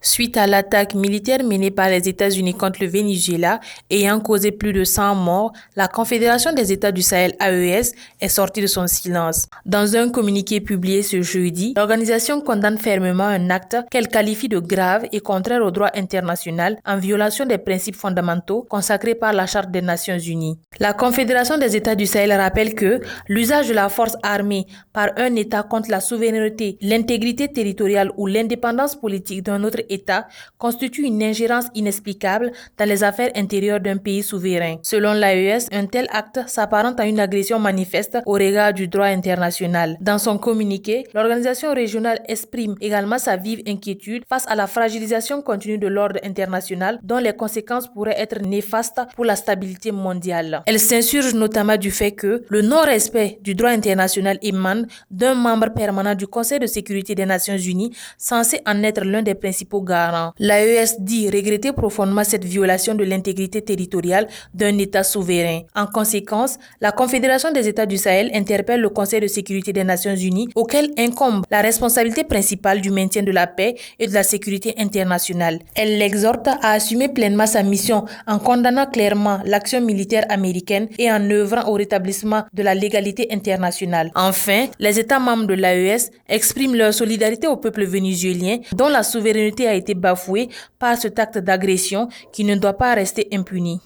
Suite à l'attaque militaire menée par les États-Unis contre le Venezuela, ayant causé plus de 100 morts, la Confédération des États du Sahel AES est sortie de son silence. Dans un communiqué publié ce jeudi, l'organisation condamne fermement un acte qu'elle qualifie de grave et contraire au droit international en violation des principes fondamentaux consacrés par la Charte des Nations Unies. La Confédération des États du Sahel rappelle que l'usage de la force armée par un État contre la souveraineté, l'intégrité territoriale ou l'indépendance politique d'un autre État constitue une ingérence inexplicable dans les affaires intérieures d'un pays souverain. Selon l'AES, un tel acte s'apparente à une agression manifeste au regard du droit international. Dans son communiqué, l'organisation régionale exprime également sa vive inquiétude face à la fragilisation continue de l'ordre international dont les conséquences pourraient être néfastes pour la stabilité mondiale. Elle s'insurge notamment du fait que le non-respect du droit international émane d'un membre permanent du Conseil de sécurité des Nations Unies censé en être l'un des principaux garants. L'AES dit regretter profondément cette violation de l'intégrité territoriale d'un État souverain. En conséquence, la Confédération des États du Sahel interpelle le Conseil de sécurité des Nations Unies auquel incombe la responsabilité principale du maintien de la paix et de la sécurité internationale. Elle l'exhorte à assumer pleinement sa mission en condamnant clairement l'action militaire américaine et en œuvrant au rétablissement de la légalité internationale. Enfin, les États membres de l'AES expriment leur solidarité au peuple vénézuélien dont la souveraineté a été bafouée par cet acte d'agression qui ne doit pas rester impuni.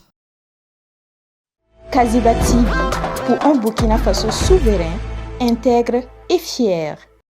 Kaziba TV pour un Burkina Faso souverain, intègre et fier.